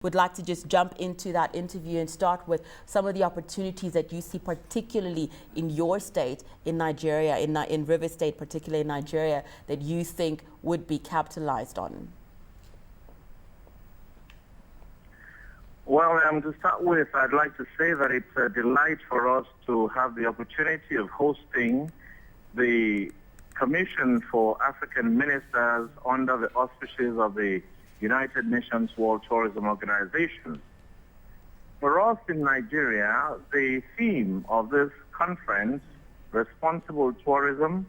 would like to just jump into that interview and start with some of the opportunities that you see, particularly in your state, in Nigeria, in River State, particularly in Nigeria, that you think would be capitalized on. Well, to start with, I'd like to say that it's a delight for us to have the opportunity of hosting the Commission for African Ministers under the auspices of the United Nations World Tourism Organization. For us in Nigeria, the theme of this conference, Responsible Tourism,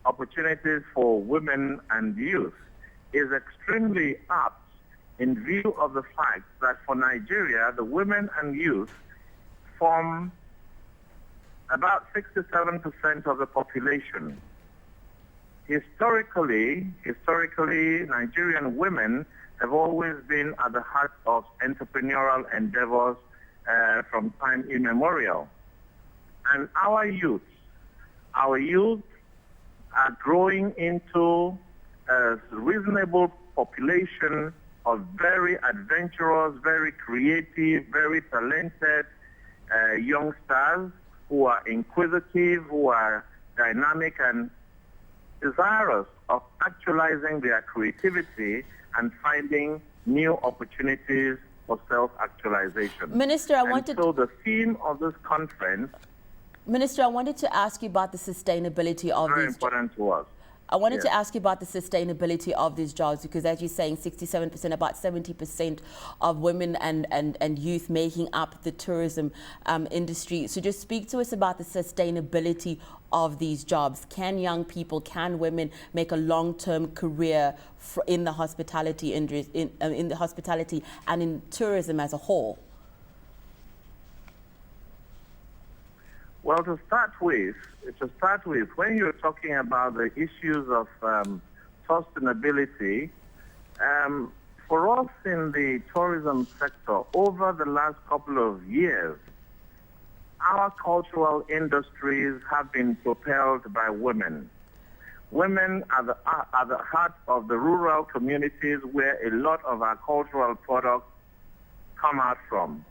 Opportunities for Women and Youth, is extremely apt in view of the fact that for Nigeria, the women and youth form about 67% of the population. Historically, Nigerian women have always been at the heart of entrepreneurial endeavors from time immemorial. And our youth are growing into a reasonable population of very adventurous, very creative, very talented youngsters who are inquisitive, who are dynamic and desirous of actualizing their creativity and finding new opportunities for self-actualization. Minister, So the theme of this conference... Minister, I wanted to ask you about the sustainability of very these important to us. I wanted to ask you about the sustainability of these jobs, because as you're saying, 67%, about 70% of women and youth making up the tourism industry. So just speak to us about the sustainability of these jobs. Can young people, can women make a long-term career in the hospitality industry, in the hospitality and in tourism as a whole? Well, to start with, when you're talking about the issues of sustainability, for us in the tourism sector, over the last couple of years, our cultural industries have been propelled by women. Women are at the heart of the rural communities where a lot of our cultural products come out from.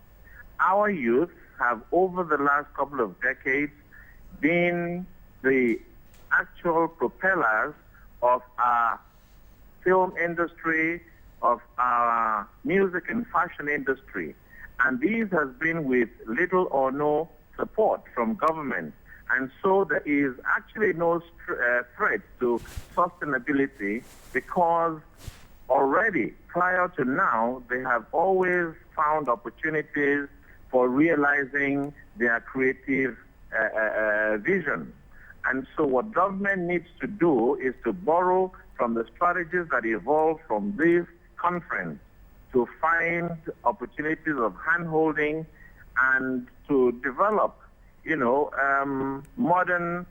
Our youth have, over the last couple of decades, been the actual propellers of our film industry, of our music and fashion industry. And these has been with little or no support from government. And so there is actually no threat to sustainability, because already prior to now, they have always found opportunities for realizing their creative vision. And so what government needs to do is to borrow from the strategies that evolved from this conference to find opportunities of hand-holding and to develop, modern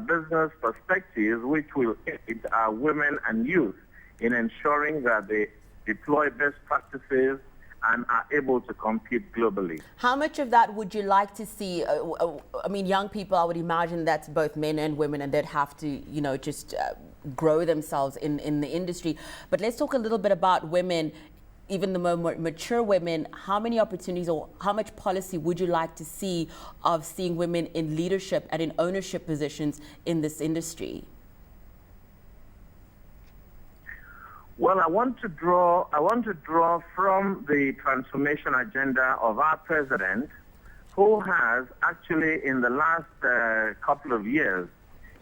business perspectives which will aid our women and youth in ensuring that they deploy best practices and are able to compete globally. How much of that would you like to see? I mean, young people, I would imagine that's both men and women, and they'd have to, just grow themselves in the industry. But let's talk a little bit about women, even the more mature women. How many opportunities or how much policy would you like to see of seeing women in leadership and in ownership positions in this industry? Well, I want to draw from the transformation agenda of our president, who has actually in the last couple of years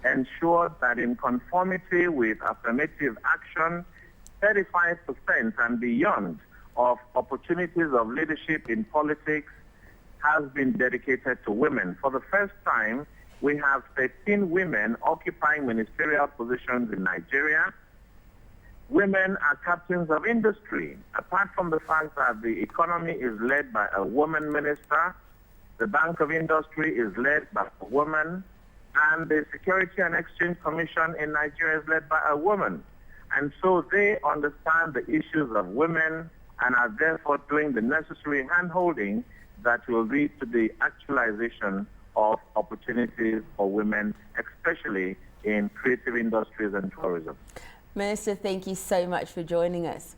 ensured that in conformity with affirmative action, 35% and beyond of opportunities of leadership in politics has been dedicated to women. For the first time, we have 13 women occupying ministerial positions in Nigeria. Women are captains of industry. Apart from the fact that the economy is led by a woman minister, the Bank of Industry is led by a woman, and the Security and Exchange Commission in Nigeria is led by a woman. And so they understand the issues of women and are therefore doing the necessary hand-holding that will lead to the actualization of opportunities for women, especially in creative industries and tourism. Minister, thank you so much for joining us.